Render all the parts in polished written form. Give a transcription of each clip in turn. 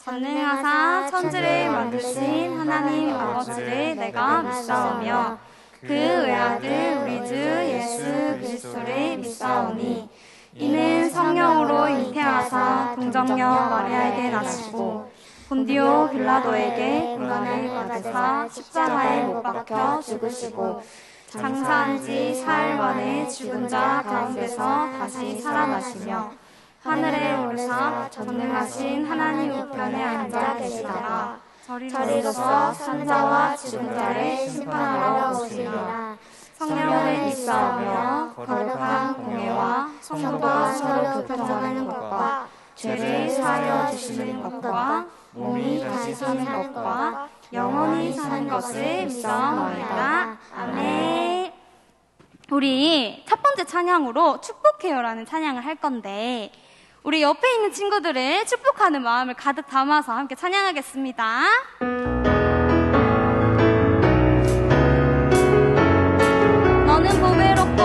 전능하사 천지를 만드신 하나님 아버지를 내가 믿사오며 그 외아들 우리 주 예수 그리스도를 믿사오니 이는 성령으로 잉태하사 동정녀 마리아에게 나시고 본디오 빌라도에게 고난을 받으사 십자가에 못 박혀 죽으시고 장사한 지 사흘 만에 죽은 자 가운데서 다시 살아나시며 하늘에 오르사 전능하신 하나님 우편에 앉아 계시다가 저리로서 산자와 죽은 자를 심판하러 오시리라. 성령을 믿사오며 거룩한 공예와 성도가 서로 교통하는 것과 죄를 사하여 주시는 것과 몸이 다시 사는 것과 영원히 사는 것을 믿사옵나이다. 아멘. 우리 첫 번째 찬양으로 축복해요라는 찬양을 할 건데 우리 옆에 있는 친구들을 축복하는 마음을 가득 담아서 함께 찬양하겠습니다. 너는 보배롭고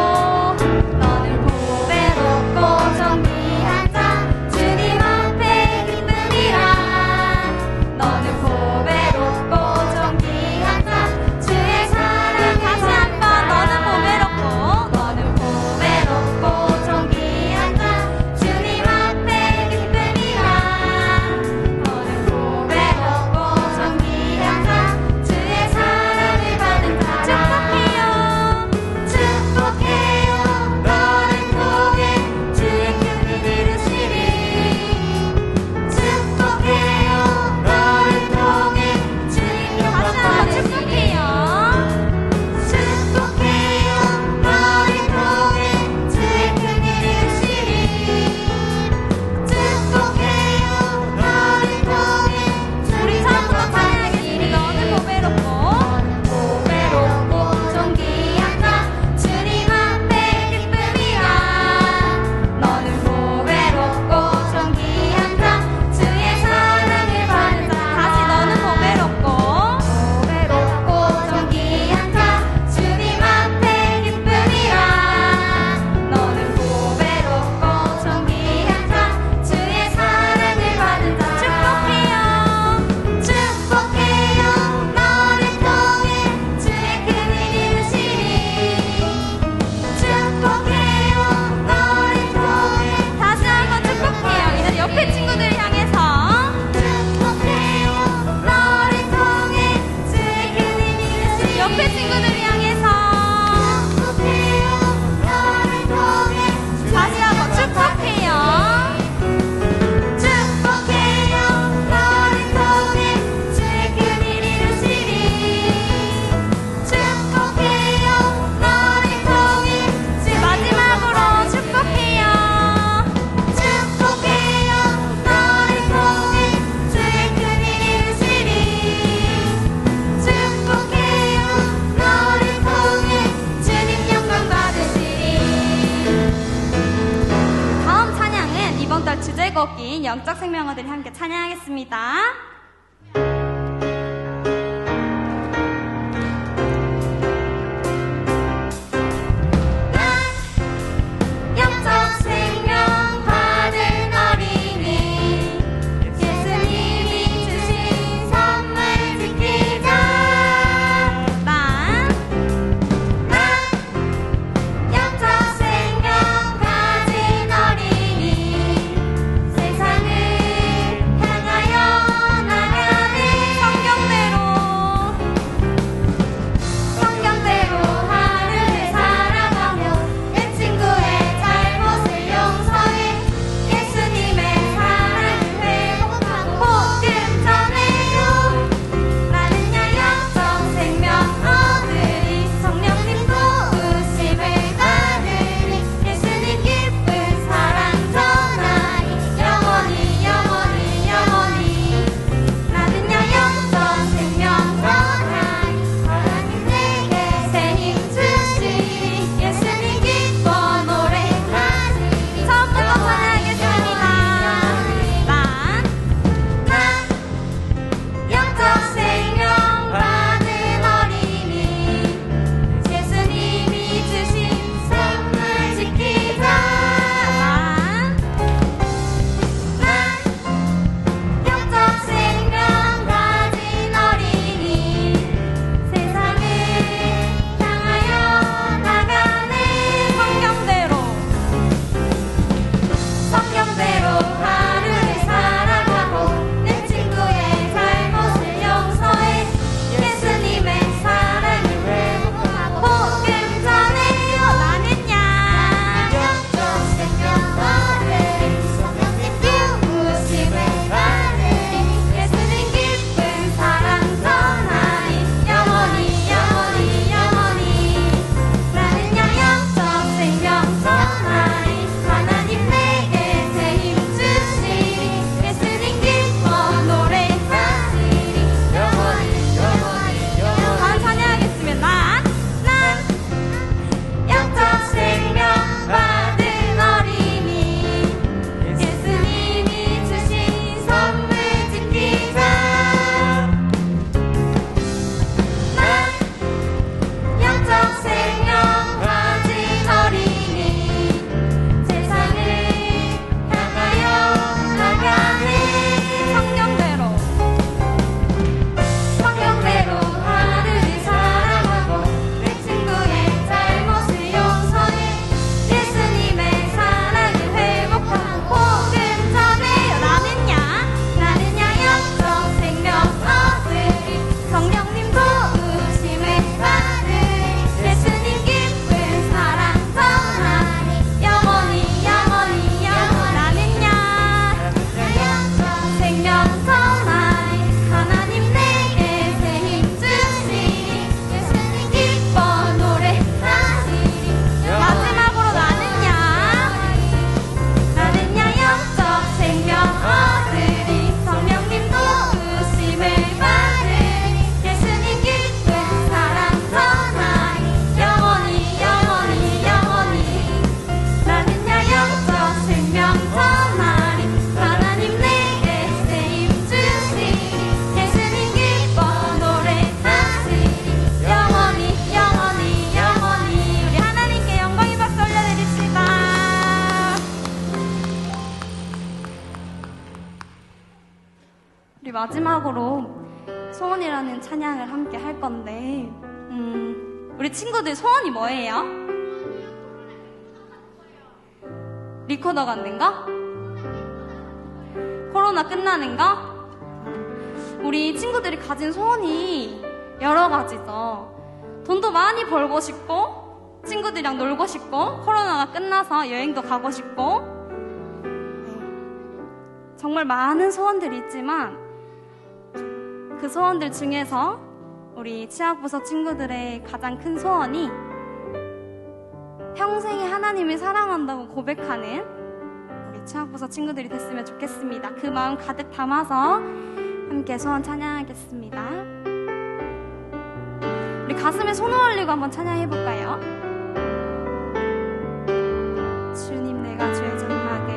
너는 보배롭고 정귀한 자 주님 앞에 기쁨이라. 너는 보배롭고 정귀한 자 주의 사랑. 다시 한번 너는 보배롭고 너는 보배롭고 정귀한 자 주님 앞에 기쁨이라. 너는 보배롭고 정귀한 자 주의 사랑을 받은 자라. 축복해요 너를 통해 주의 큰 일 이루시리. 축복해요 너를 통해 주님 영광 받으시리. 축복해요 너를 통해 주의 큰 일 이루시리. 축복해요 너를 통해 우리 처음부터 찬양하겠습니다. 너는 보배롭고 존귀한 자 주님 앞에 기쁨이라. 너는 보배롭고 존귀한 자 주의 사랑을 받은 자. 다시 너는 보배롭고 존귀한 자 주님 앞에 기쁨이라. 너는 보배롭고 존귀한 자 주의 사랑을 받은 자. 축복해요 너를 통해 주의 큰 일 이루시리. 축복해요 너를 통해. 다시 한번 축복해요. 이제 옆에 친구들 향해서 축복해요 너를 통해 주의 큰 일 이루시리. 옆에 친구들 향해서 축복해요 너를 통해. 다시 한번 축복해요. 축복해요 너를 통해 주의 큰 일 이루시리. 축복해요 너를 통해. 지금 마지막으로 축복해요. 축복해요 너를 통해 주의 큰 일 이루시리. 축복해요 너를 통해 주님 영광 받으시리. 다음 찬양은 이번 달 주제곡인 영적 생명어들이 함께 찬양하겠습니다. 영적 생명 받은 어린이 예수님이 주신 선물 지키자. 난 영적 생명 가진 어린이 세상을 향하여 우리 마지막으로 소원이라는 찬양을 함께 할 건데, 우리 친구들 소원이 뭐예요? 리코더 갖는 거? 코로나 끝나는 거? 우리 친구들이 가진 소원이 여러 가지죠. 돈도 많이 벌고 싶고, 친구들이랑 놀고 싶고, 코로나가 끝나서 여행도 가고 싶고, 정말 많은 소원들이 있지만 그 소원들 중에서 우리 치학부서 친구들의 가장 큰 소원이 평생에 하나님을 사랑한다고 고백하는 우리 치학부서 친구들이 됐으면 좋겠습니다. 그 마음 가득 담아서 함께 소원 찬양하겠습니다. 우리 가슴에 손을 올리고 한번 찬양해볼까요? 주님 내가 주의 장막을,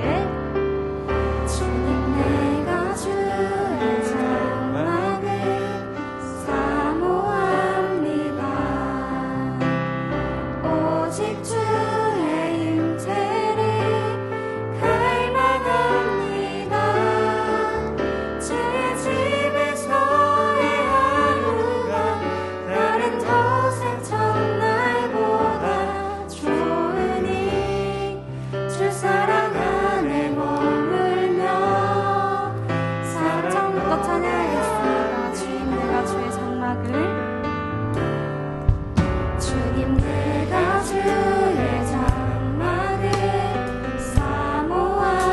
주님 내가 주의 장막을 사모합니다. 오직 주의 임재를 갈망합니다. 주의 집에서의 하루가 다른 도생 첫날보다 좋으니 주 사랑 안에 머물며 사랑부터 찬양하겠습니다. 주님 내가 주의 장막을, 주님 내가 주의 장막을 사모합니다.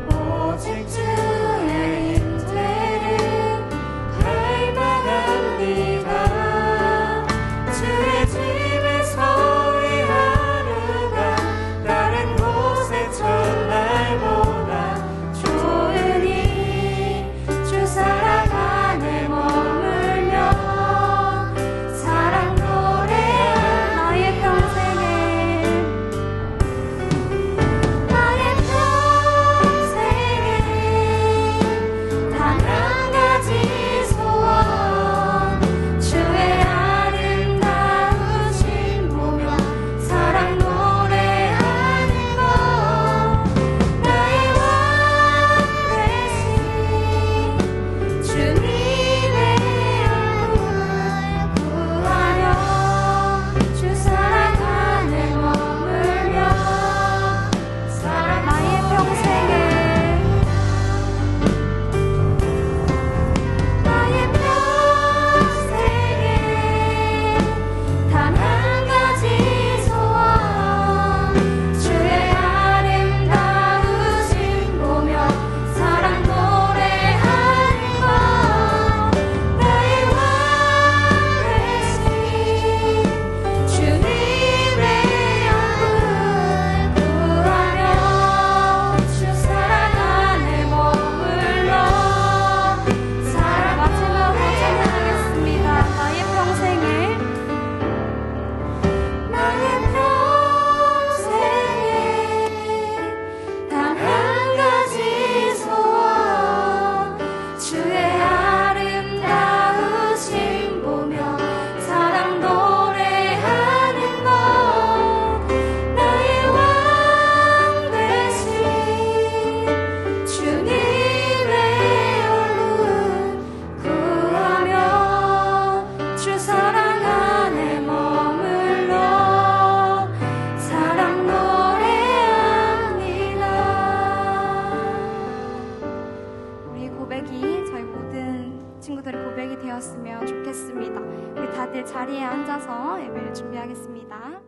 오직 주의 임재를 갈망합니다. 주의 집에서의 하루가 다른 곳의 첫날보다 좋으니 주 사랑 안에 머물며 사랑 노래한 나의 평생에, 나의 평생에 단 한 가지 소원, 주의 아름다우신 보며 사랑 노래하는 것, 나의 왕 되신 주님의 얼굴 구하며 주 사랑 안에 머물며 사랑 나의 평생에, 나의 평생에 단 한 가지 소원, 주의 아름다우신 보며 사랑 노래하는 것, 나의 왕 되신 주님의 얼굴 구하며 주 사랑 안에 머물러 사랑 마지막으로 찬양하겠습니다. 나의 평생을, 나의 평생에 단 한 가지 소원, 주의 아름다우신 보며 사랑 노래하는 것, 나의 왕 되신 주님의 얼굴 구하며 주 사랑 안에 머물러 사랑 노래합니다. 우리 고백이 저희 모든 친구들의 고백이 되었으면 좋겠습니다. 우리 다들 자리에 앉아서 예배를 준비하겠습니다.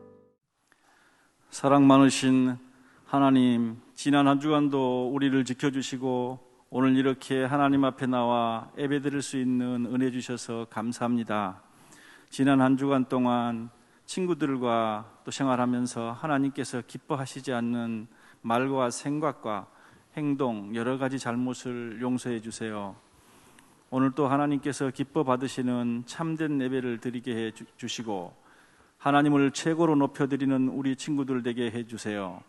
사랑 많으신 하나님, 지난 한 주간도 우리를 지켜주시고 오늘 이렇게 하나님 앞에 나와 예배드릴 수 있는 은혜 주셔서 감사합니다. 지난 한 주간 동안 친구들과 또 생활하면서 하나님께서 기뻐하시지 않는 말과 생각과 행동, 여러 가지 잘못을 용서해 주세요. 오늘 또 하나님께서 기뻐 받으시는 참된 예배를 드리게 해 주시고 하나님을 최고로 높여드리는 우리 친구들 되게 해주세요.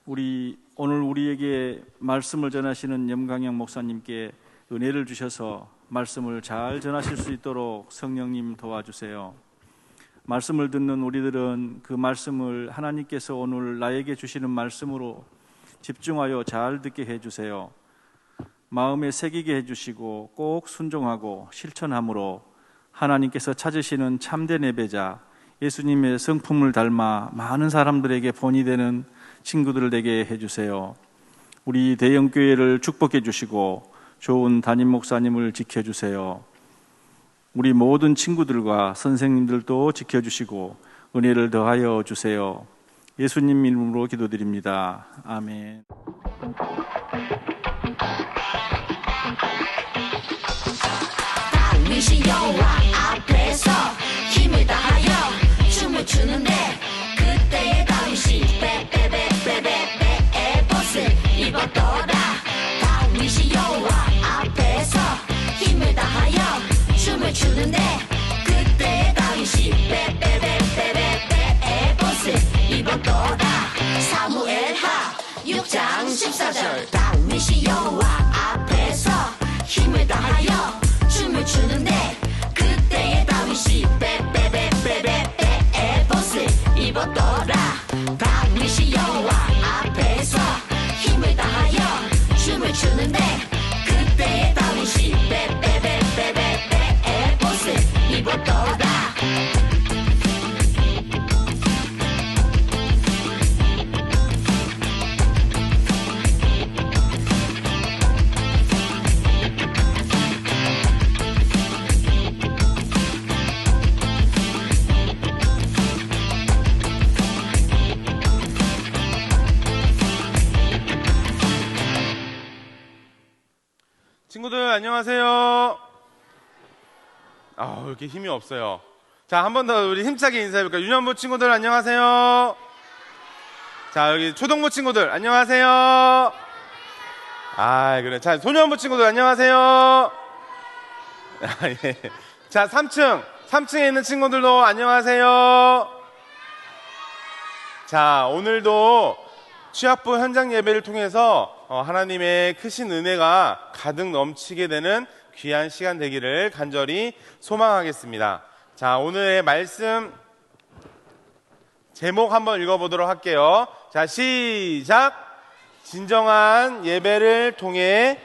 오늘 우리에게 말씀을 전하시는 염강영 목사님께 은혜를 주셔서 말씀을 잘 전하실 수 있도록 성령님 도와주세요. 말씀을 듣는 우리들은 그 말씀을 하나님께서 오늘 나에게 주시는 말씀으로 집중하여 잘 듣게 해주세요. 마음에 새기게 해주시고 꼭 순종하고 실천함으로 하나님께서 찾으시는 참된 예배자 예수님의 성품을 닮아 많은 사람들에게 본이 되는 친구들을 되게 해주세요. 우리 대형교회를 축복해 주시고 좋은 담임 목사님을 지켜주세요. 우리 모든 친구들과 선생님들도 지켜주시고 은혜를 더하여 주세요. 예수님 이름으로 기도드립니다. 아멘. 다윗이 여호와 앞에서 힘을 다하여 춤을 추는데 그때의 다윗이 빼빼빼빼빼빼 에봇을 입었더라. 다윗이 여호와 앞에서 힘을 다하여 춤을 추는데 그때의 다윗이 빼빼빼빼빼빼 에봇을 입었더라. 사무엘하 6장 14절. 다윗이 여호와 앞에서 힘을 다하여 춤을 추는데 그때의 다윗이 빼빼빼빼빼빼 에봇을 입었더라. 다윗이 여호와 앞에서 힘을 다하여 춤을 추는데 그때의 다윗이 빼빼빼빼빼빼 에봇을 입었더라. 친구들 안녕하세요. 왜 이렇게 힘이 없어요. 자, 한 번 더 우리 힘차게 인사해볼까요? 유년부 친구들 안녕하세요. 자, 여기 초등부 친구들 안녕하세요. 그래. 자, 소년부 친구들 안녕하세요. 예. 자, 3층에 있는 친구들도 안녕하세요. 자, 오늘도 취학부 현장 예배를 통해서 하나님의 크신 은혜가 가득 넘치게 되는 귀한 시간 되기를 간절히 소망하겠습니다. 자, 오늘의 말씀 제목 한번 읽어보도록 할게요. 자, 시작! 진정한 예배를 통해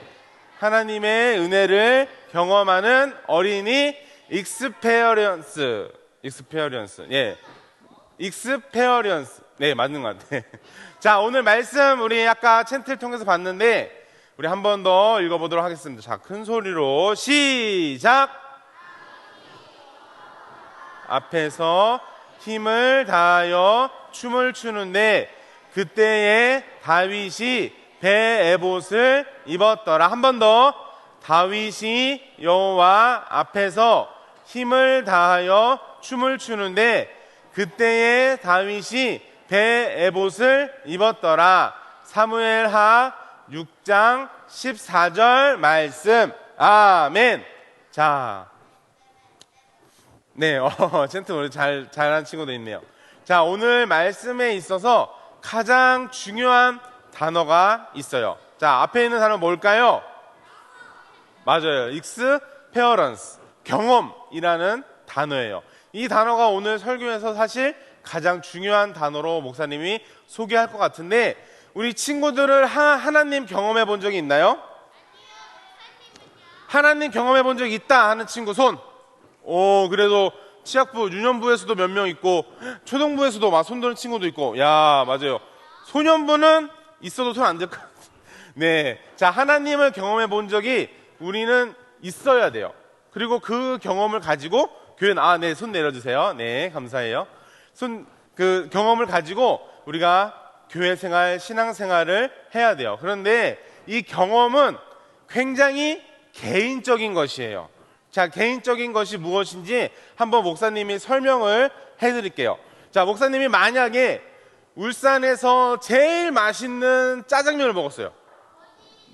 하나님의 은혜를 경험하는 어린이 익스페리언스. 예. 익스페리언스. 네, 맞는 것 같아요. 자, 오늘 말씀 우리 아까 챈트를 통해서 봤는데 우리 한 번 더 읽어보도록 하겠습니다. 자, 큰 소리로 시작! 앞에서 힘을 다하여 춤을 추는데 그때에 다윗이 배 에봇을 입었더라. 한 번 더. 다윗이 여호와 앞에서 힘을 다하여 춤을 추는데 그때에 다윗이 배 에봇을 입었더라. 사무엘하 6장 14절 말씀. 아멘. 자, 네, 젠트 오늘 잘한 친구도 있네요. 자, 오늘 말씀에 있어서 가장 중요한 단어가 있어요. 자, 앞에 있는 단어 뭘까요? 맞아요. 익스페어런스. 경험이라는 단어예요. 이 단어가 오늘 설교에서 사실 가장 중요한 단어로 목사님이 소개할 것 같은데 우리 친구들을 하나님 경험해 본 적이 있나요? 하나님 경험해 본 적이 있다 하는 친구 손. 그래도 취학부, 유년부에서도 몇 명 있고 초등부에서도 막 손드는 친구도 있고. 야, 맞아요. 소년부는 있어도 손 안 들 것 같아요. 네, 자, 하나님을 경험해 본 적이 우리는 있어야 돼요. 그리고 그 경험을 가지고 교회는 네, 손 내려주세요. 네, 감사해요. 그 경험을 가지고 우리가 교회 생활, 신앙 생활을 해야 돼요. 그런데 이 경험은 굉장히 개인적인 것이에요. 자, 개인적인 것이 무엇인지 한번 목사님이 설명을 해드릴게요. 자, 목사님이 만약에 울산에서 제일 맛있는 짜장면을 먹었어요.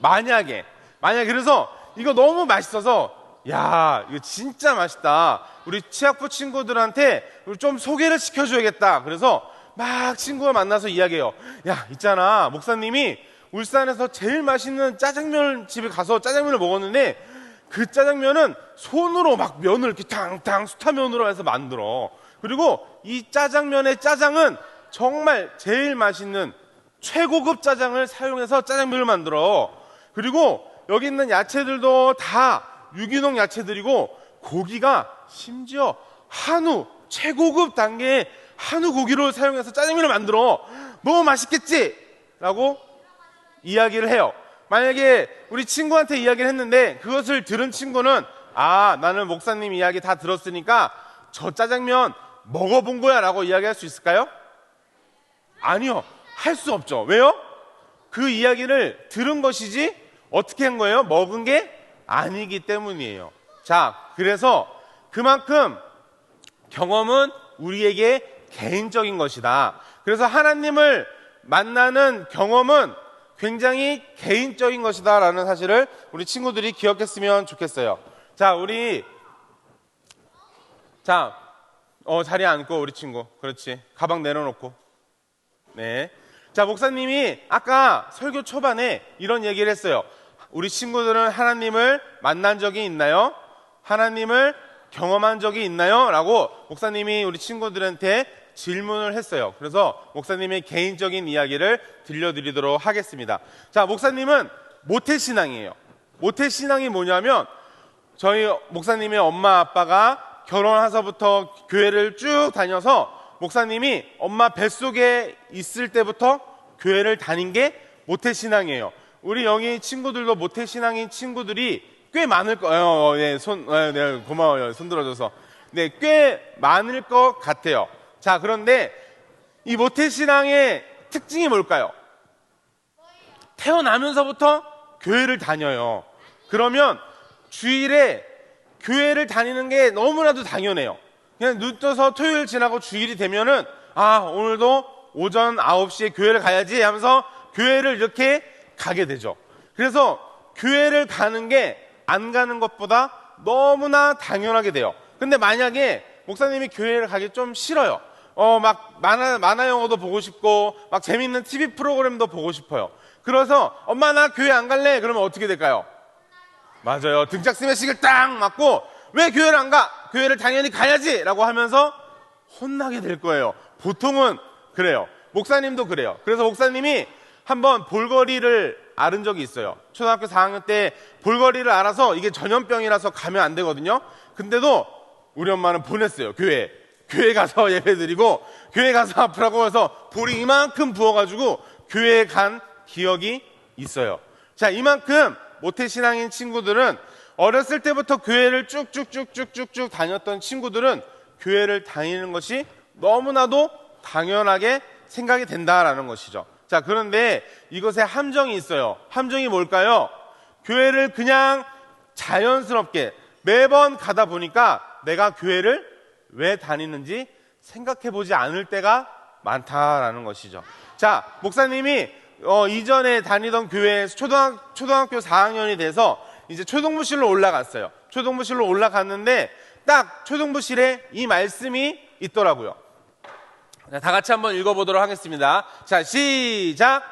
만약에 그래서 이거 너무 맛있어서 야, 이거 진짜 맛있다. 우리 취학부 친구들한테 좀 소개를 시켜줘야겠다. 그래서 막 친구가 만나서 이야기해요. 야, 있잖아. 목사님이 울산에서 제일 맛있는 짜장면 집에 가서 짜장면을 먹었는데 그 짜장면은 손으로 막 면을 이렇게 탕탕 수타면으로 해서 만들어. 그리고 이 짜장면의 짜장은 정말 제일 맛있는 최고급 짜장을 사용해서 짜장면을 만들어. 그리고 여기 있는 야채들도 다 유기농 야채들이고 고기가 심지어 한우 최고급 단계의 한우 고기를 사용해서 짜장면을 만들어. 너무 맛있겠지? 라고 이야기를 해요. 만약에 우리 친구한테 이야기를 했는데 그것을 들은 친구는 나는 목사님 이야기 다 들었으니까 저 짜장면 먹어본 거야 라고 이야기할 수 있을까요? 아니요. 할 수 없죠. 왜요? 그 이야기를 들은 것이지 어떻게 한 거예요? 먹은 게 아니기 때문이에요. 자, 그래서 그만큼 경험은 우리에게 개인적인 것이다. 그래서 하나님을 만나는 경험은 굉장히 개인적인 것이다 라는 사실을 우리 친구들이 기억했으면 좋겠어요. 자, 자리에 앉고 우리 친구. 그렇지. 가방 내려놓고. 네. 자, 목사님이 아까 설교 초반에 이런 얘기를 했어요. 우리 친구들은 하나님을 만난 적이 있나요? 하나님을 경험한 적이 있나요? 라고 목사님이 우리 친구들한테 질문을 했어요. 그래서 목사님의 개인적인 이야기를 들려드리도록 하겠습니다. 자, 목사님은 모태신앙이에요. 모태신앙이 뭐냐면 저희 목사님의 엄마 아빠가 결혼해서부터 교회를 쭉 다녀서 목사님이 엄마 뱃속에 있을 때부터 교회를 다닌 게 모태신앙이에요. 우리 여기 친구들도 모태신앙인 친구들이 꽤 많을 거예요. 네, 네, 고마워요. 손 들어줘서. 네, 꽤 많을 것 같아요. 자, 그런데 이 모태신앙의 특징이 뭘까요? 태어나면서부터 교회를 다녀요. 그러면 주일에 교회를 다니는 게 너무나도 당연해요. 그냥 눈 떠서 토요일 지나고 주일이 되면은 오늘도 오전 9시에 교회를 가야지 하면서 교회를 이렇게 가게 되죠. 그래서 교회를 가는 게 안 가는 것보다 너무나 당연하게 돼요. 근데 만약에 목사님이 교회를 가기 좀 싫어요. 막 만화 영화도 보고 싶고 막 재밌는 TV 프로그램도 보고 싶어요. 그래서 엄마 나 교회 안 갈래? 그러면 어떻게 될까요? 맞아요. 등짝 스매싱을 딱 맞고 왜 교회를 안 가? 교회를 당연히 가야지! 라고 하면서 혼나게 될 거예요. 보통은 그래요. 목사님도 그래요. 그래서 목사님이 한번 볼거리를 앓은 적이 있어요. 초등학교 4학년 때 볼거리를 앓아서 이게 전염병이라서 가면 안 되거든요. 근데도 우리 엄마는 보냈어요. 교회 가서 예배드리고 교회 가서 아프라고 해서 볼이 이만큼 부어가지고 교회에 간 기억이 있어요. 자, 이만큼 모태신앙인 친구들은 어렸을 때부터 교회를 쭉쭉쭉쭉쭉 다녔던 친구들은 교회를 다니는 것이 너무나도 당연하게 생각이 된다라는 것이죠. 자, 그런데 이것에 함정이 있어요. 함정이 뭘까요? 교회를 그냥 자연스럽게 매번 가다 보니까 내가 교회를 왜 다니는지 생각해보지 않을 때가 많다라는 것이죠. 자, 목사님이 이전에 다니던 교회에서 초등학교 4학년이 돼서 이제 초등부실로 올라갔어요. 초등부실로 올라갔는데 딱 초등부실에 이 말씀이 있더라고요. 자, 다 같이 한번 읽어보도록 하겠습니다. 자, 시작.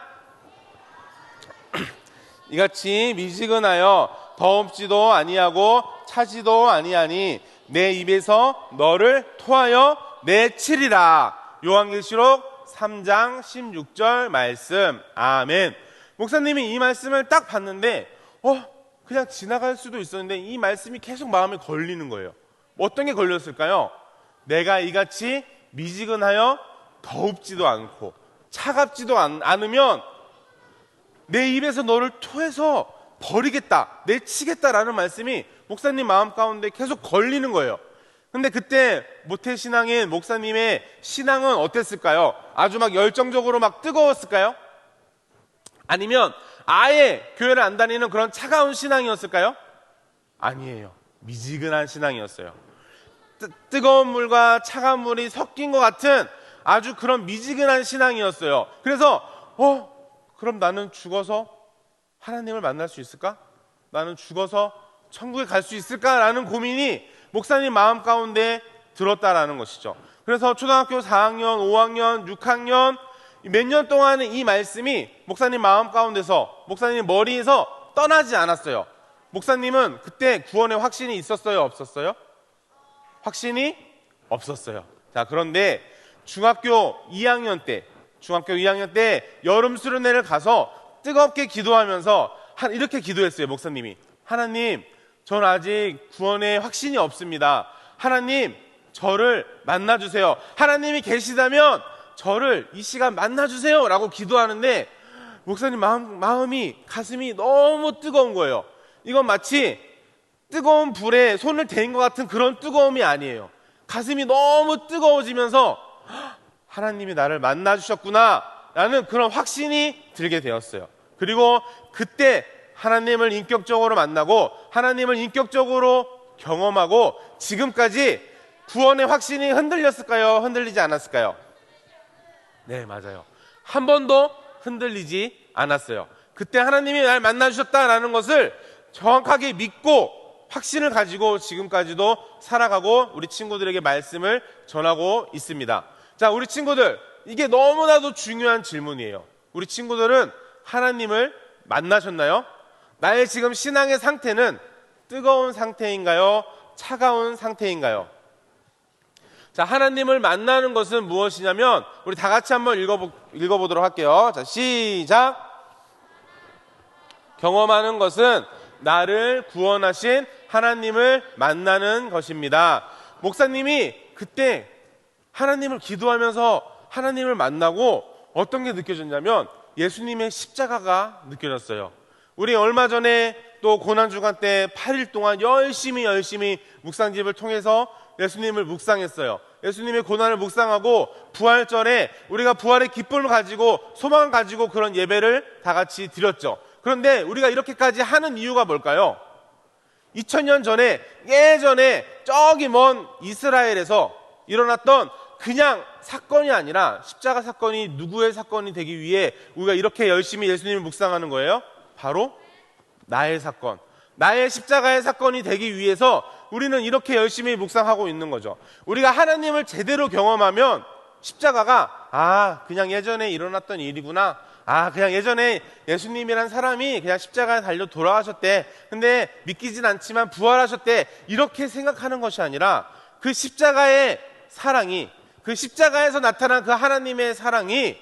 이같이 미지근하여 더웁지도 아니하고 차지도 아니하니 내 입에서 너를 토하여 내치리라. 요한계시록 3장 16절 말씀. 아멘. 목사님이 이 말씀을 딱 봤는데 그냥 지나갈 수도 있었는데 이 말씀이 계속 마음에 걸리는 거예요. 어떤 게 걸렸을까요? 내가 이같이 미지근하여 더웁지도 않고 차갑지도 않으면 내 입에서 너를 토해서 버리겠다, 내치겠다라는 말씀이 목사님 마음 가운데 계속 걸리는 거예요. 근데 그때 모태신앙인 목사님의 신앙은 어땠을까요? 아주 막 열정적으로 막 뜨거웠을까요? 아니면 아예 교회를 안 다니는 그런 차가운 신앙이었을까요? 아니에요. 미지근한 신앙이었어요. 뜨거운 물과 차가운 물이 섞인 것 같은 아주 그런 미지근한 신앙이었어요. 그래서 그럼 나는 죽어서 하나님을 만날 수 있을까? 나는 죽어서 천국에 갈 수 있을까라는 고민이 목사님 마음 가운데 들었다라는 것이죠. 그래서 초등학교 4학년, 5학년, 6학년 몇 년 동안은 이 말씀이 목사님 마음 가운데서 목사님 머리에서 떠나지 않았어요. 목사님은 그때 구원의 확신이 있었어요? 없었어요? 확신이 없었어요. 자, 그런데 중학교 2학년 때 여름 수련회를 가서 뜨겁게 기도하면서 이렇게 기도했어요. 목사님이, 하나님, 전 아직 구원의 확신이 없습니다. 하나님, 저를 만나주세요. 하나님이 계시다면 저를 이 시간 만나주세요 라고 기도하는데, 목사님 마음이, 가슴이 너무 뜨거운 거예요. 이건 마치 뜨거운 불에 손을 대인 것 같은 그런 뜨거움이 아니에요. 가슴이 너무 뜨거워지면서 하나님이 나를 만나주셨구나 라는 그런 확신이 들게 되었어요. 그리고 그때 하나님을 인격적으로 만나고 하나님을 인격적으로 경험하고 지금까지 구원의 확신이 흔들렸을까요? 흔들리지 않았을까요? 네, 맞아요. 한 번도 흔들리지 않았어요. 그때 하나님이 날 만나주셨다라는 것을 정확하게 믿고 확신을 가지고 지금까지도 살아가고 우리 친구들에게 말씀을 전하고 있습니다. 자, 우리 친구들, 이게 너무나도 중요한 질문이에요. 우리 친구들은 하나님을 만나셨나요? 나의 지금 신앙의 상태는 뜨거운 상태인가요? 차가운 상태인가요? 자, 하나님을 만나는 것은 무엇이냐면, 우리 다 같이 한번 읽어보도록 할게요. 자, 시작. 경험하는 것은 나를 구원하신 하나님을 만나는 것입니다. 목사님이 그때 하나님을 기도하면서 하나님을 만나고 어떤 게 느껴졌냐면 예수님의 십자가가 느껴졌어요. 우리 얼마 전에 또 고난주간 때 8일 동안 열심히 묵상집을 통해서 예수님을 묵상했어요. 예수님의 고난을 묵상하고 부활절에 우리가 부활의 기쁨을 가지고 소망을 가지고 그런 예배를 다 같이 드렸죠. 그런데 우리가 이렇게까지 하는 이유가 뭘까요? 2000년 전에, 예전에 저기 먼 이스라엘에서 일어났던 그냥 사건이 아니라 십자가 사건이 누구의 사건이 되기 위해 우리가 이렇게 열심히 예수님을 묵상하는 거예요? 바로 나의 사건, 나의 십자가의 사건이 되기 위해서 우리는 이렇게 열심히 묵상하고 있는 거죠. 우리가 하나님을 제대로 경험하면 십자가가 그냥 예전에 일어났던 일이구나, 그냥 예전에 예수님이란 사람이 그냥 십자가에 달려 돌아가셨대, 근데 믿기진 않지만 부활하셨대, 이렇게 생각하는 것이 아니라 그 십자가의 사랑이, 그 십자가에서 나타난 그 하나님의 사랑이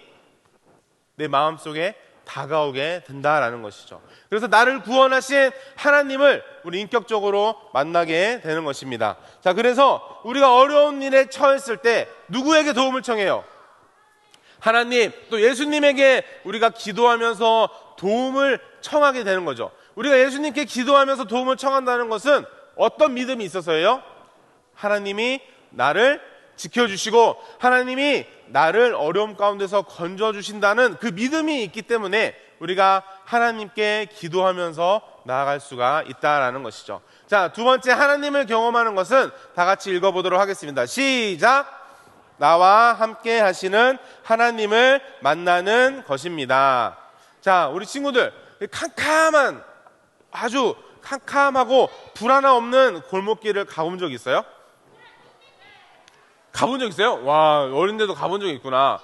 내 마음속에 다가오게 된다라는 것이죠. 그래서 나를 구원하신 하나님을 우리 인격적으로 만나게 되는 것입니다. 자, 그래서 우리가 어려운 일에 처했을 때 누구에게 도움을 청해요? 하나님, 또 예수님에게 우리가 기도하면서 도움을 청하게 되는 거죠. 우리가 예수님께 기도하면서 도움을 청한다는 것은 어떤 믿음이 있어서예요? 하나님이 나를 지켜주시고 하나님이 나를 어려움 가운데서 건져주신다는 그 믿음이 있기 때문에 우리가 하나님께 기도하면서 나아갈 수가 있다라는 것이죠. 자, 두 번째, 하나님을 경험하는 것은 다 같이 읽어보도록 하겠습니다. 시작. 나와 함께 하시는 하나님을 만나는 것입니다. 자, 우리 친구들, 캄캄한, 아주 캄캄하고 불안함 없는 골목길을 가본 적 있어요? 가본 적 있어요? 와, 어린데도 가본 적이 있구나.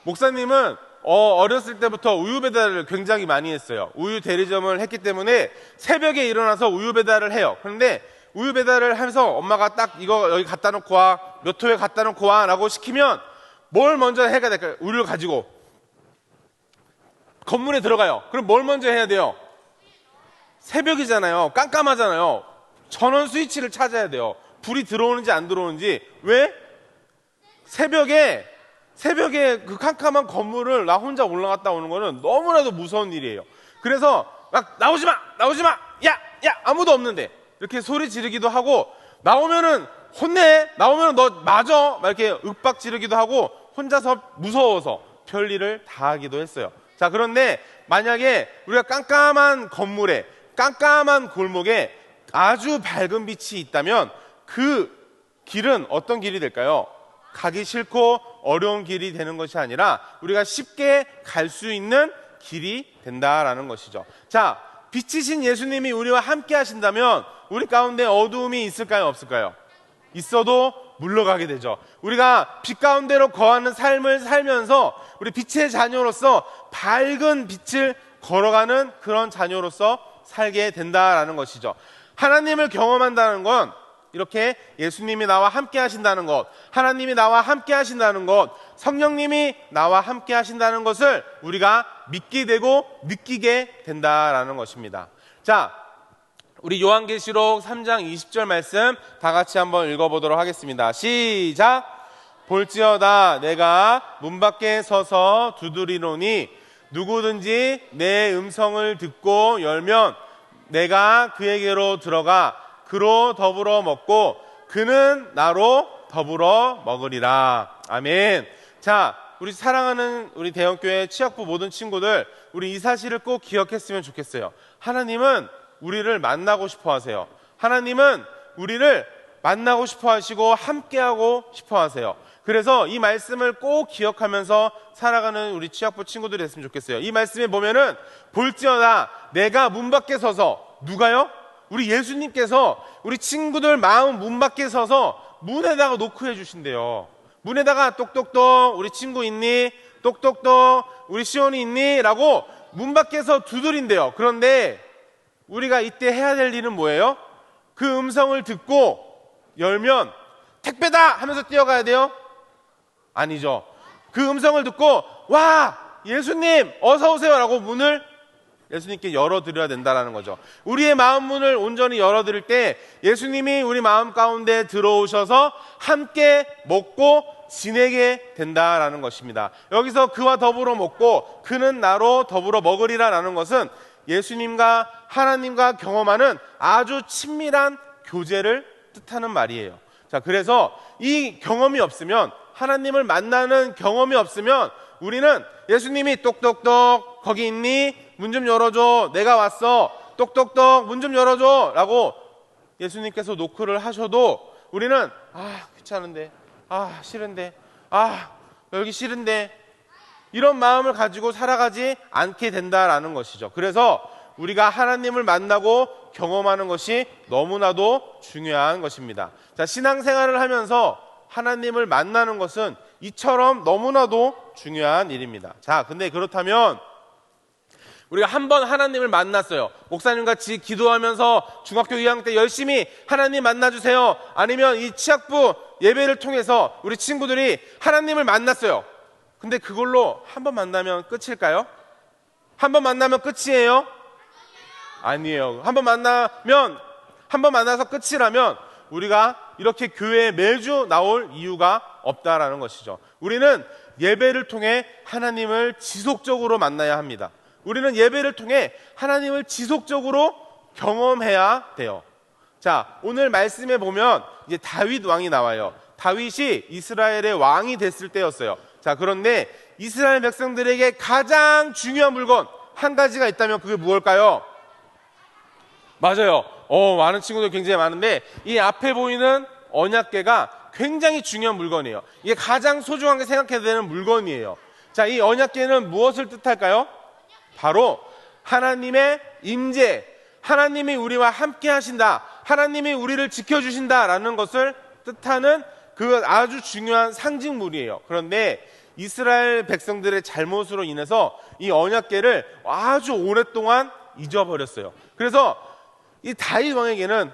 목사님은 어렸을 때부터 우유 배달을 굉장히 많이 했어요. 우유 대리점을 했기 때문에 새벽에 일어나서 우유 배달을 해요. 그런데 우유 배달을 하면서 엄마가 딱 이거 여기 갖다 놓고 와, 몇 호에 갖다 놓고 와 라고 시키면 뭘 먼저 해야 될까요? 우유를 가지고 건물에 들어가요. 그럼 뭘 먼저 해야 돼요? 새벽이잖아요. 깜깜하잖아요. 전원 스위치를 찾아야 돼요. 불이 들어오는지 안 들어오는지. 왜? 새벽에 그 캄캄한 건물을 나 혼자 올라갔다 오는 거는 너무나도 무서운 일이에요. 그래서 막 나오지 마, 야, 아무도 없는데 이렇게 소리 지르기도 하고, 나오면은 혼내, 나오면은 너 맞아, 막 이렇게 윽박 지르기도 하고 혼자서 무서워서 별일을 다 하기도 했어요. 자, 그런데 만약에 우리가 깜깜한 건물에, 깜깜한 골목에 아주 밝은 빛이 있다면 그 길은 어떤 길이 될까요? 가기 싫고 어려운 길이 되는 것이 아니라 우리가 쉽게 갈 수 있는 길이 된다라는 것이죠. 자, 빛이신 예수님이 우리와 함께 하신다면 우리 가운데 어두움이 있을까요? 없을까요? 있어도 물러가게 되죠. 우리가 빛 가운데로 거하는 삶을 살면서 우리 빛의 자녀로서 밝은 빛을 걸어가는 그런 자녀로서 살게 된다라는 것이죠. 하나님을 경험한다는 건 이렇게 예수님이 나와 함께 하신다는 것, 하나님이 나와 함께 하신다는 것, 성령님이 나와 함께 하신다는 것을 우리가 믿게 되고 느끼게 된다라는 것입니다. 자, 우리 요한계시록 3장 20절 말씀 다 같이 한번 읽어보도록 하겠습니다. 시작! 볼지어다 내가 문 밖에 서서 두드리노니 누구든지 내 음성을 듣고 열면 내가 그에게로 들어가 그로 더불어 먹고 그는 나로 더불어 먹으리라. 아멘. 자, 우리 사랑하는 우리 대형교회 취학부 모든 친구들, 우리 이 사실을 꼭 기억했으면 좋겠어요. 하나님은 우리를 만나고 싶어 하세요. 하나님은 우리를 만나고 싶어 하시고 함께하고 싶어 하세요. 그래서 이 말씀을 꼭 기억하면서 살아가는 우리 취학부 친구들이 됐으면 좋겠어요. 이 말씀에 보면은 볼지어다 내가 문 밖에 서서, 누가요? 우리 예수님께서 우리 친구들 마음 문 밖에 서서 문에다가 노크해 주신대요. 문에다가 똑똑똑 우리 친구 있니? 똑똑똑 우리 시온이 있니? 라고 문 밖에서 두드린대요. 그런데 우리가 이때 해야 될 일은 뭐예요? 그 음성을 듣고 열면 택배다 하면서 뛰어가야 돼요? 아니죠. 그 음성을 듣고 와 예수님 어서 오세요 라고 문을 예수님께 열어드려야 된다는 거죠. 우리의 마음 문을 온전히 열어드릴 때 예수님이 우리 마음 가운데 들어오셔서 함께 먹고 지내게 된다라는 것입니다. 여기서 그와 더불어 먹고 그는 나로 더불어 먹으리라라는 것은 예수님과 하나님과 경험하는 아주 친밀한 교제를 뜻하는 말이에요. 자, 그래서 이 경험이 없으면, 하나님을 만나는 경험이 없으면 우리는 예수님이 똑똑똑 거기 있니? 문 좀 열어줘. 내가 왔어. 똑똑똑 문 좀 열어줘 라고 예수님께서 노크를 하셔도 우리는 귀찮은데, 싫은데, 여기 싫은데 이런 마음을 가지고 살아가지 않게 된다라는 것이죠. 그래서 우리가 하나님을 만나고 경험하는 것이 너무나도 중요한 것입니다. 자, 신앙생활을 하면서 하나님을 만나는 것은 이처럼 너무나도 중요한 일입니다. 자, 근데 그렇다면 우리가 한번 하나님을 만났어요. 목사님 같이 기도하면서 중학교 2학년 때 열심히 하나님 만나주세요. 아니면 이 취학부 예배를 통해서 우리 친구들이 하나님을 만났어요. 근데 그걸로 한 번 만나면 끝일까요? 한 번 만나면 끝이에요? 아니에요. 한 번 만나서 끝이라면 우리가 이렇게 교회에 매주 나올 이유가 없다라는 것이죠. 우리는 예배를 통해 하나님을 지속적으로 만나야 합니다. 우리는 예배를 통해 하나님을 지속적으로 경험해야 돼요. 자, 오늘 말씀에 보면 이제 다윗 왕이 나와요. 다윗이 이스라엘의 왕이 됐을 때였어요. 자, 그런데 이스라엘 백성들에게 가장 중요한 물건 한 가지가 있다면 그게 무엇일까요? 맞아요. 많은 친구들 굉장히 많은데 이 앞에 보이는 언약궤가 굉장히 중요한 물건이에요. 이게 가장 소중하게 생각해야 되는 물건이에요. 자, 이 언약궤는 무엇을 뜻할까요? 바로 하나님의 임재, 하나님이 우리와 함께 하신다, 하나님이 우리를 지켜주신다라는 것을 뜻하는 그 아주 중요한 상징물이에요. 그런데 이스라엘 백성들의 잘못으로 인해서 이 언약궤를 아주 오랫동안 잊어버렸어요. 그래서 이 다윗 왕에게는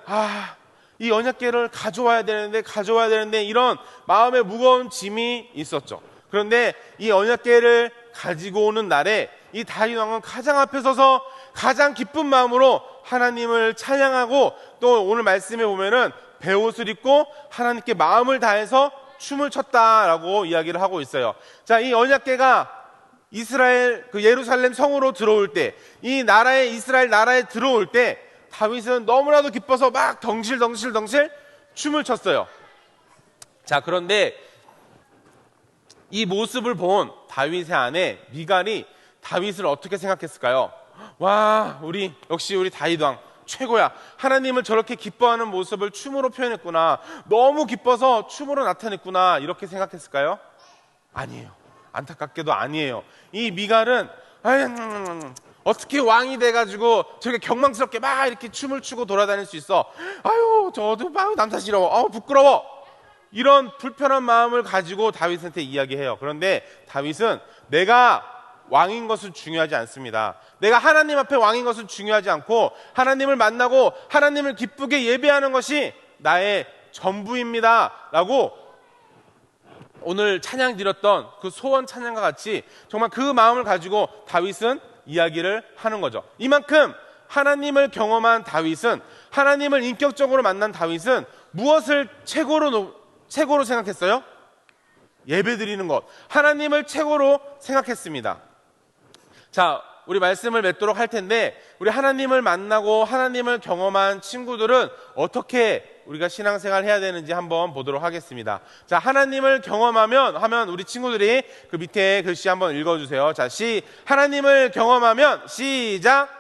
이 언약궤를 가져와야 되는데 이런 마음의 무거운 짐이 있었죠. 그런데 이 언약궤를 가지고 오는 날에 이 다윗 왕은 가장 앞에 서서 가장 기쁜 마음으로 하나님을 찬양하고 또 오늘 말씀에 보면은 베옷을 입고 하나님께 마음을 다해서 춤을 췄다라고 이야기를 하고 있어요. 자, 이 언약궤가 이스라엘 예루살렘 성으로 들어올 때, 이 나라에 이스라엘 나라에 들어올 때 다윗은 너무나도 기뻐서 막 덩실덩실 춤을 췄어요. 자, 그런데 이 모습을 본 다윗의 아내 미갈이 다윗을 어떻게 생각했을까요? 와, 역시 우리 다윗 왕 최고야. 하나님을 저렇게 기뻐하는 모습을 춤으로 표현했구나. 너무 기뻐서 춤으로 나타냈구나. 이렇게 생각했을까요? 아니에요. 안타깝게도 아니에요. 이 미갈은 어떻게 왕이 돼가지고 저렇게 경망스럽게 막 이렇게 춤을 추고 돌아다닐 수 있어. 저도 남사스러워. 부끄러워. 이런 불편한 마음을 가지고 다윗한테 이야기해요. 그런데 다윗은 내가 왕인 것은 중요하지 않습니다. 내가 하나님 앞에 왕인 것은 중요하지 않고 하나님을 만나고 하나님을 기쁘게 예배하는 것이 나의 전부입니다 라고 오늘 찬양 드렸던 그 소원 찬양과 같이 정말 그 마음을 가지고 다윗은 이야기를 하는 거죠. 이만큼 하나님을 경험한 다윗은, 하나님을 인격적으로 만난 다윗은 무엇을 최고로 생각했어요? 예배 드리는 것, 하나님을 최고로 생각했습니다. 자, 우리 말씀을 맺도록 할 텐데, 우리 하나님을 만나고 하나님을 경험한 친구들은 어떻게 우리가 신앙생활 해야 되는지 한번 보도록 하겠습니다. 자, 하나님을 경험하면 하면 우리 친구들이 그 밑에 글씨 한번 읽어주세요. 자, 하나님을 경험하면 시작.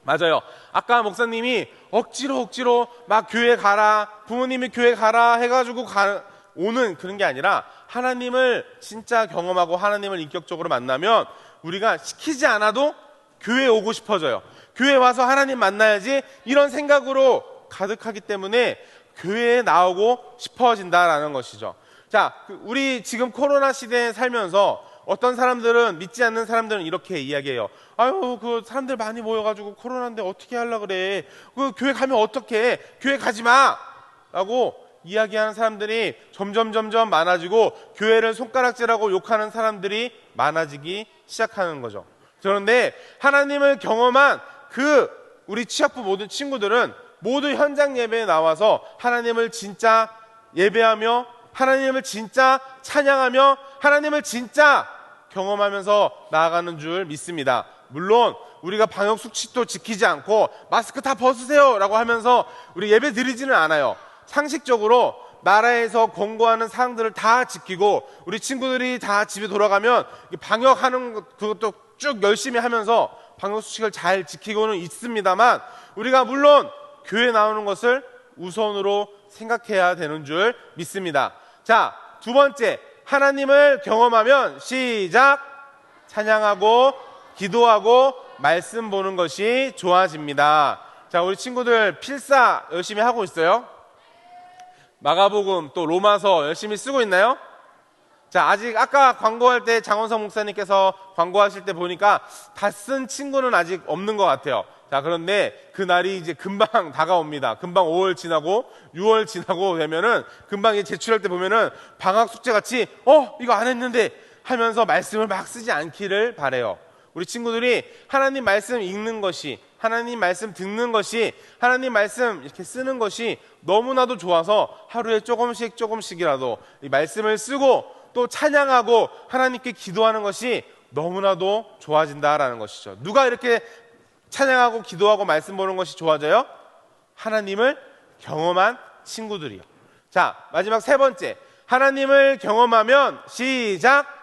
맞아요. 아까 목사님이 억지로 막 교회 가라, 부모님이 교회 가라 해가지고 오는 그런 게 아니라 하나님을 진짜 경험하고 하나님을 인격적으로 만나면 우리가 시키지 않아도 교회에 오고 싶어져요. 교회에 와서 하나님 만나야지 이런 생각으로 가득하기 때문에 교회에 나오고 싶어진다라는 것이죠. 자, 우리 지금 코로나 시대에 살면서 어떤 사람들은, 믿지 않는 사람들은 이렇게 이야기해요. 아유, 그 사람들 많이 모여가지고 코로나인데 어떻게 하려고 그래. 그 교회 가면 어떡해. 교회 가지 마. 라고 이야기하는 사람들이 점점 많아지고 교회를 손가락질하고 욕하는 사람들이 많아지기 시작하는 거죠. 그런데 하나님을 경험한 우리 취학부 모든 친구들은 모두 현장 예배에 나와서 하나님을 진짜 예배하며 하나님을 진짜 찬양하며 하나님을 진짜 경험하면서 나아가는 줄 믿습니다. 물론 우리가 방역 수칙도 지키지 않고 마스크 다 벗으세요 라고 하면서 우리 예배 드리지는 않아요. 상식적으로 나라에서 권고하는 사항들을 다 지키고 우리 친구들이 다 집에 돌아가면 방역하는 그것도 쭉 열심히 하면서 방역 수칙을 잘 지키고는 있습니다만, 우리가 물론 교회 나오는 것을 우선으로 생각해야 되는 줄 믿습니다. 자, 두 번째, 하나님을 경험하면 시작. 찬양하고 기도하고 말씀 보는 것이 좋아집니다. 자, 우리 친구들 필사 열심히 하고 있어요? 마가복음 또 로마서 열심히 쓰고 있나요? 자, 아직 아까 광고할 때 장원석 목사님께서 광고하실 때 보니까 다 쓴 친구는 아직 없는 것 같아요. 자, 그런데 그날이 이제 금방 다가옵니다. 금방 5월 지나고 6월 지나고 되면은 금방 이제 제출할 때 보면은 방학 숙제 같이 이거 안 했는데 하면서 말씀을 막 쓰지 않기를 바래요. 우리 친구들이 하나님 말씀 읽는 것이, 하나님 말씀 듣는 것이, 하나님 말씀 이렇게 쓰는 것이 너무나도 좋아서 하루에 조금씩이라도 이 말씀을 쓰고 또 찬양하고 하나님께 기도하는 것이 너무나도 좋아진다라는 것이죠. 누가 이렇게 찬양하고 기도하고 말씀 보는 것이 좋아져요? 하나님을 경험한 친구들이요. 자, 마지막 세 번째, 하나님을 경험하면 시작.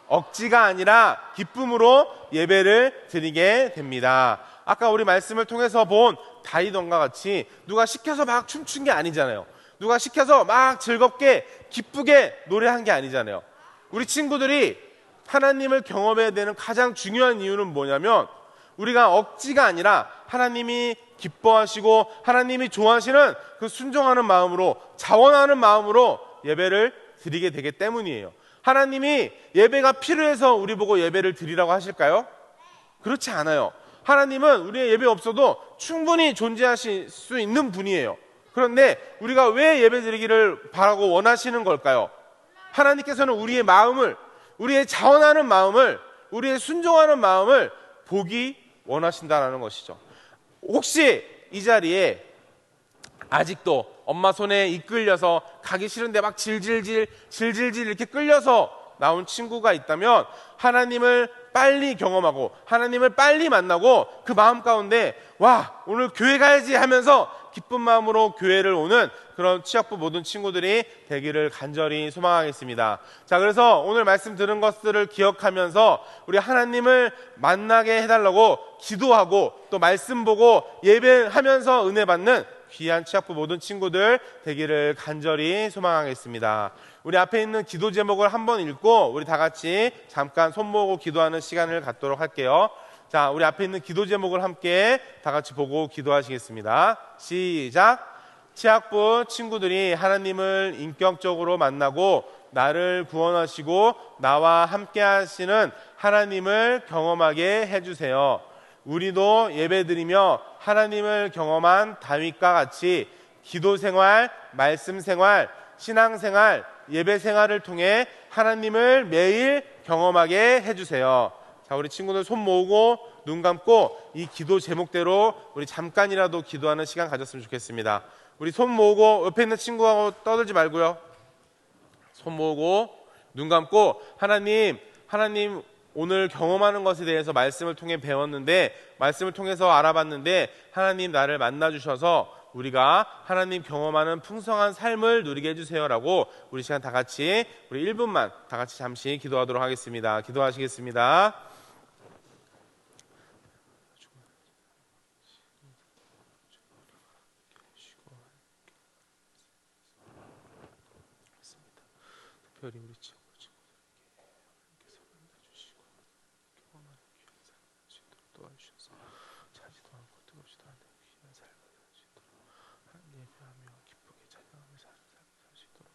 억지가 아니라 기쁨으로 예배를 드리게 됩니다. 아까 우리 말씀을 통해서 본 다윗왕과 같이 누가 시켜서 막 춤춘 게 아니잖아요. 누가 시켜서 막 즐겁게 기쁘게 노래한 게 아니잖아요. 우리 친구들이 하나님을 경험해야 되는 가장 중요한 이유는 뭐냐면, 우리가 억지가 아니라 하나님이 기뻐하시고 하나님이 좋아하시는 그 순종하는 마음으로, 자원하는 마음으로 예배를 드리게 되기 때문이에요. 하나님이 예배가 필요해서 우리 보고 예배를 드리라고 하실까요? 그렇지 않아요. 하나님은 우리의 예배 없어도 충분히 존재하실 수 있는 분이에요. 그런데 우리가 왜 예배 드리기를 바라고 원하시는 걸까요? 하나님께서는 우리의 마음을, 우리의 자원하는 마음을, 우리의 순종하는 마음을 보기 원하신다는 것이죠. 혹시 이 자리에 아직도 엄마 손에 이끌려서 가기 싫은데 막 질질질 이렇게 끌려서 나온 친구가 있다면, 하나님을 빨리 경험하고 하나님을 빨리 만나고 그 마음 가운데 와, 오늘 교회 가야지 하면서 기쁜 마음으로 교회를 오는 그런 취학부 모든 친구들이 되기를 간절히 소망하겠습니다. 자, 그래서 오늘 말씀 들은 것들을 기억하면서 우리 하나님을 만나게 해달라고 기도하고 또 말씀 보고 예배하면서 은혜 받는 귀한 취학부 모든 친구들 되기를 간절히 소망하겠습니다. 우리 앞에 있는 기도 제목을 한번 읽고 우리 다 같이 잠깐 손 모으고 기도하는 시간을 갖도록 할게요. 자, 우리 앞에 있는 기도 제목을 함께 다 같이 보고 기도하시겠습니다. 시작. 취학부 친구들이 하나님을 인격적으로 만나고 나를 구원하시고 나와 함께 하시는 하나님을 경험하게 해주세요. 우리도 예배드리며 하나님을 경험한 다윗과 같이 기도 생활, 말씀 생활, 신앙 생활, 예배 생활을 통해 하나님을 매일 경험하게 해주세요. 자, 우리 친구들 손 모으고 눈 감고 이 기도 제목대로 우리 잠깐이라도 기도하는 시간 가졌으면 좋겠습니다. 우리 손 모으고 옆에 있는 친구하고 떠들지 말고요. 손 모으고 눈 감고 하나님 오늘 경험하는 것에 대해서 말씀을 통해 배웠는데, 말씀을 통해서 알아봤는데 하나님 나를 만나주셔서 우리가 하나님 경험하는 풍성한 삶을 누리게 해주세요라고 우리 시간 다 같이 우리 1분만 다 같이 잠시 기도하도록 하겠습니다. 기도하시겠습니다. 특별히 우리 친구들께 하나님께서 만나주시고 경험하는 귀한 삶을 할 수 있도록 도와주셔서 자지도 않고 뜨겁지도 않은 귀한 삶을 살 수 있도록 하나님 예배하며 기쁘게 찬양하며 사는 삶을 살 수 있도록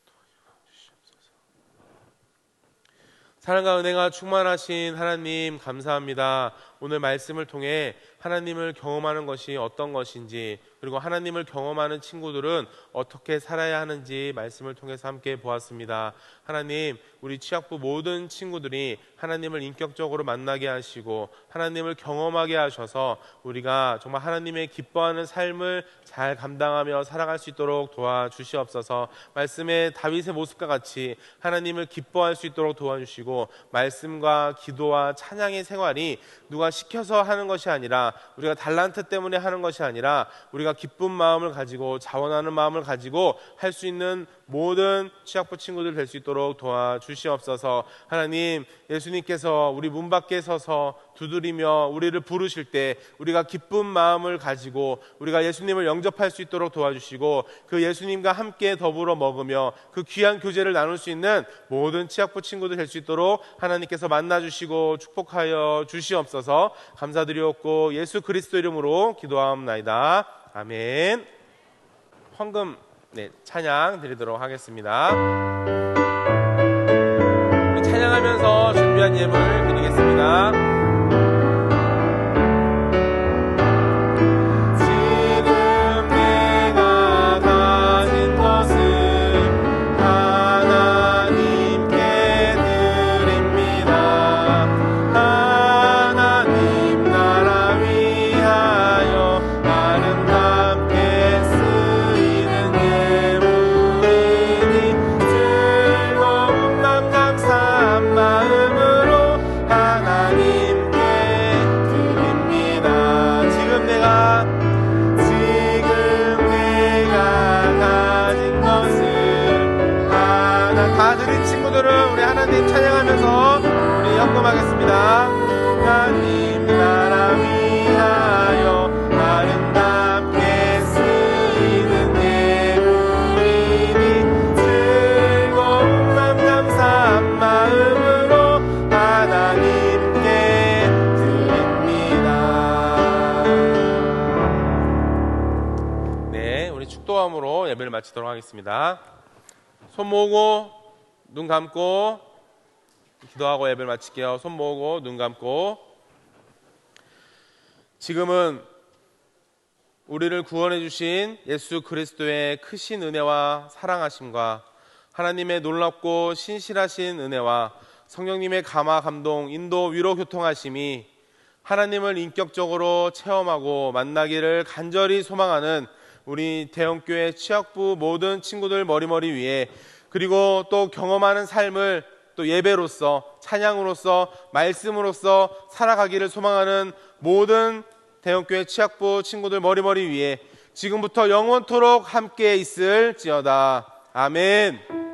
도와주시옵소서. 사랑과 은혜가 충만하신 하나님 감사합니다. 오늘 말씀을 통해 하나님을 경험하는 것이 어떤 것인지, 그리고 하나님을 경험하는 친구들은 어떻게 살아야 하는지 말씀을 통해서 함께 보았습니다. 하나님, 우리 취학부 모든 친구들이 하나님을 인격적으로 만나게 하시고 하나님을 경험하게 하셔서 우리가 정말 하나님의 기뻐하는 삶을 잘 감당하며 살아갈 수 있도록 도와주시옵소서. 말씀의 다윗의 모습과 같이 하나님을 기뻐할 수 있도록 도와주시고, 말씀과 기도와 찬양의 생활이 누가 시켜서 하는 것이 아니라, 우리가 달란트 때문에 하는 것이 아니라 우리가 기쁜 마음을 가지고 자원하는 마음을 가지고 할 수 있는 모든 취학부 친구들 될 수 있도록 도와주시옵소서. 하나님, 예수님께서 우리 문 밖에 서서 두드리며 우리를 부르실 때 우리가 기쁜 마음을 가지고 우리가 예수님을 영접할 수 있도록 도와주시고, 그 예수님과 함께 더불어 먹으며 그 귀한 교제를 나눌 수 있는 모든 취학부 친구들 될 수 있도록 하나님께서 만나주시고 축복하여 주시옵소서. 감사드리옵고 예수 그리스도 이름으로 기도하옵나이다. 아멘. 헌금 찬양 드리도록 하겠습니다. 찬양하면서 준비한 예물 드리겠습니다. 지금 내가 가진 것을 하나님께 드립니다. 하나님 나라 위하여 아름답게 쓰이는 예물이니 즐거운 맘 감사한 마음으로 하나님께 드립니다. 지금 내가 가진 것을 다 드린 친구들은 우리 하나님 찬양하면서 우리 헌금하겠습니다. 하나님 나라 위하여 아름답게 쓰이는 예물이니 즐거운 맘 감사한 마음으로 하나님께 드립니다. 네, 우리 축도함으로 예배를 마치도록 하겠습니다. 손 모으고 눈 감고 기도하고 예배를 마칠게요. 손 모으고 눈 감고. 지금은 우리를 구원해 주신 예수 그리스도의 크신 은혜와 사랑하심과 하나님의 놀랍고 신실하신 은혜와 성령님의 감화 감동 인도 위로 교통하심이 하나님을 인격적으로 체험하고 만나기를 간절히 소망하는 우리 대형교회 취학부 모든 친구들 머리머리 위에, 그리고 또 경험하는 삶을 또 예배로서 찬양으로서 말씀으로서 살아가기를 소망하는 모든 대형교회 취학부 친구들 머리머리 위에 지금부터 영원토록 함께 있을지어다. 아멘.